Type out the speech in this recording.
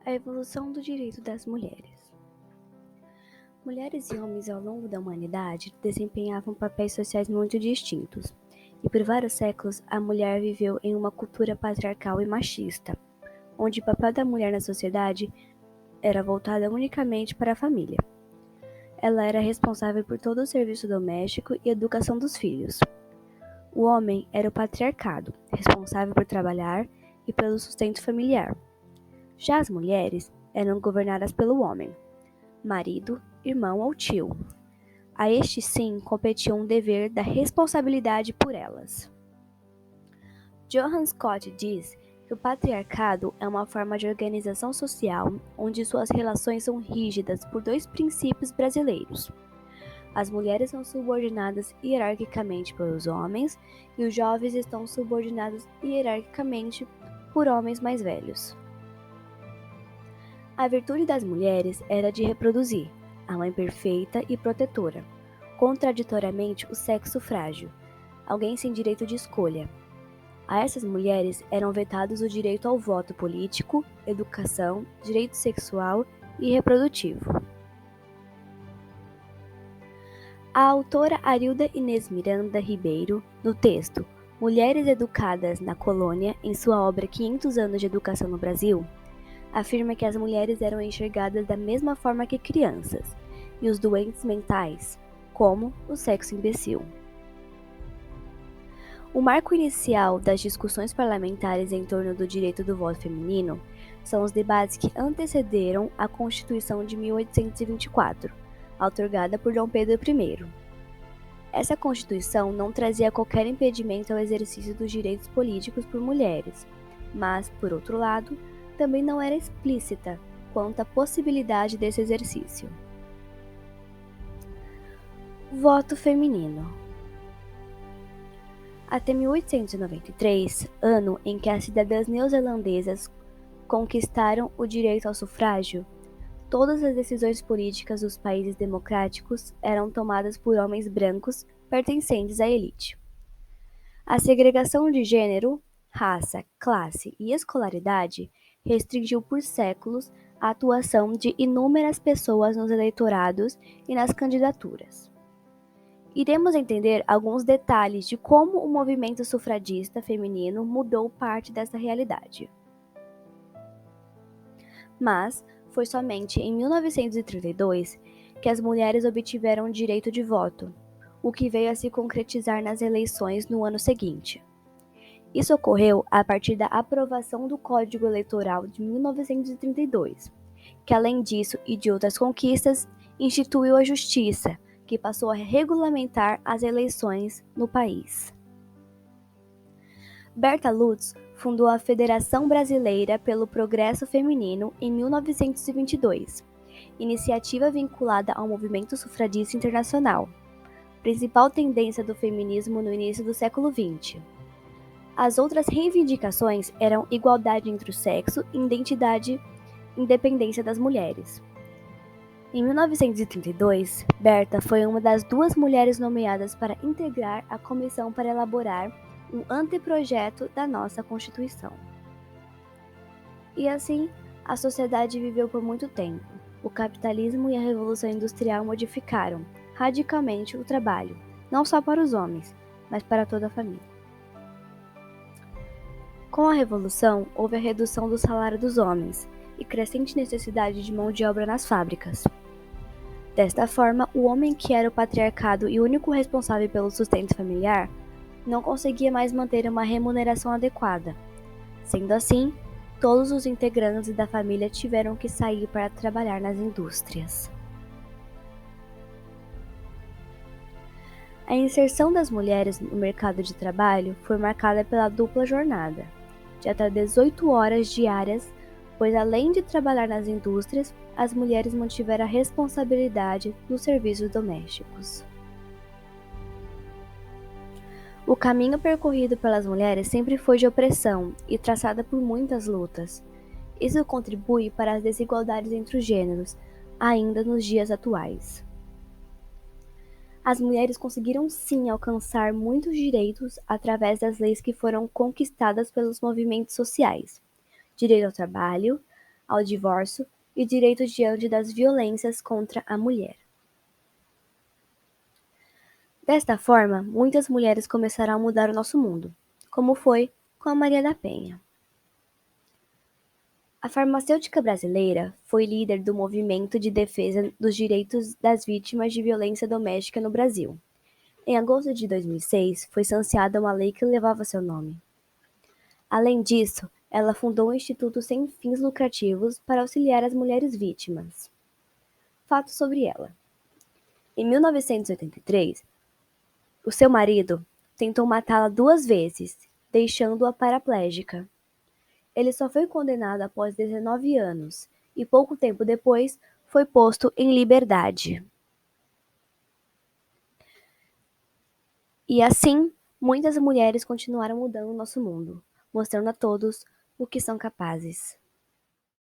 A evolução do direito das mulheres. Mulheres e homens ao longo da humanidade desempenhavam papéis sociais muito distintos, e por vários séculos a mulher viveu em uma cultura patriarcal e machista, onde o papel da mulher na sociedade era voltado unicamente para a família. Ela era responsável por todo o serviço doméstico e educação dos filhos. O homem era o patriarcado, responsável por trabalhar e pelo sustento familiar. Já as mulheres eram governadas pelo homem, marido, irmão ou tio. A este sim competia um dever da responsabilidade por elas. Johann Scott diz que o patriarcado é uma forma de organização social onde suas relações são rígidas por dois princípios brasileiros. As mulheres são subordinadas hierarquicamente pelos homens e os jovens estão subordinados hierarquicamente por homens mais velhos. A virtude das mulheres era de reproduzir, a mãe perfeita e protetora, contraditoriamente o sexo frágil, alguém sem direito de escolha. A essas mulheres eram vetados o direito ao voto político, educação, direito sexual e reprodutivo. A autora Arilda Inês Miranda Ribeiro, no texto Mulheres Educadas na Colônia, em sua obra 500 anos de educação no Brasil, afirma que as mulheres eram enxergadas da mesma forma que crianças, e os doentes mentais, como o sexo imbecil. O marco inicial das discussões parlamentares em torno do direito do voto feminino são os debates que antecederam a Constituição de 1824, outorgada por Dom Pedro I. Essa Constituição não trazia qualquer impedimento ao exercício dos direitos políticos por mulheres, mas, por outro lado, também não era explícita quanto à possibilidade desse exercício. Voto feminino. Até 1893, ano em que as cidadãs neozelandesas conquistaram o direito ao sufrágio, todas as decisões políticas dos países democráticos eram tomadas por homens brancos pertencentes à elite. A segregação de gênero, raça, classe e escolaridade restringiu por séculos a atuação de inúmeras pessoas nos eleitorados e nas candidaturas. Iremos entender alguns detalhes de como o movimento sufragista feminino mudou parte dessa realidade. Mas foi somente em 1932 que as mulheres obtiveram o direito de voto, o que veio a se concretizar nas eleições no ano seguinte. Isso ocorreu a partir da aprovação do Código Eleitoral de 1932, que além disso e de outras conquistas, instituiu a Justiça, que passou a regulamentar as eleições no país. Berta Lutz fundou a Federação Brasileira pelo Progresso Feminino em 1922, iniciativa vinculada ao movimento sufragista internacional, principal tendência do feminismo no início do século XX. As outras reivindicações eram igualdade entre o sexo e independência das mulheres. Em 1932, Berta foi uma das duas mulheres nomeadas para integrar a comissão para elaborar um anteprojeto da nossa Constituição. E assim, a sociedade viveu por muito tempo. O capitalismo e a Revolução Industrial modificaram radicalmente o trabalho, não só para os homens, mas para toda a família. Com a Revolução, houve a redução do salário dos homens e crescente necessidade de mão de obra nas fábricas. Desta forma, o homem que era o patriarcado e único responsável pelo sustento familiar não conseguia mais manter uma remuneração adequada. Sendo assim, todos os integrantes da família tiveram que sair para trabalhar nas indústrias. A inserção das mulheres no mercado de trabalho foi marcada pela dupla jornada, de até 18 horas diárias, pois além de trabalhar nas indústrias, as mulheres mantiveram a responsabilidade nos serviços domésticos. O caminho percorrido pelas mulheres sempre foi de opressão e traçada por muitas lutas. Isso contribui para as desigualdades entre os gêneros, ainda nos dias atuais. As mulheres conseguiram sim alcançar muitos direitos através das leis que foram conquistadas pelos movimentos sociais: direito ao trabalho, ao divórcio e direitos diante das violências contra a mulher. Desta forma, muitas mulheres começaram a mudar o nosso mundo, como foi com a Maria da Penha. A farmacêutica brasileira foi líder do movimento de defesa dos direitos das vítimas de violência doméstica no Brasil. Em agosto de 2006, foi sancionada uma lei que levava seu nome. Além disso, ela fundou um instituto sem fins lucrativos para auxiliar as mulheres vítimas. Fatos sobre ela. Em 1983, o seu marido tentou matá-la 2 vezes, deixando-a paraplégica. Ele só foi condenado após 19 anos e pouco tempo depois foi posto em liberdade. E assim, muitas mulheres continuaram mudando o nosso mundo, mostrando a todos o que são capazes.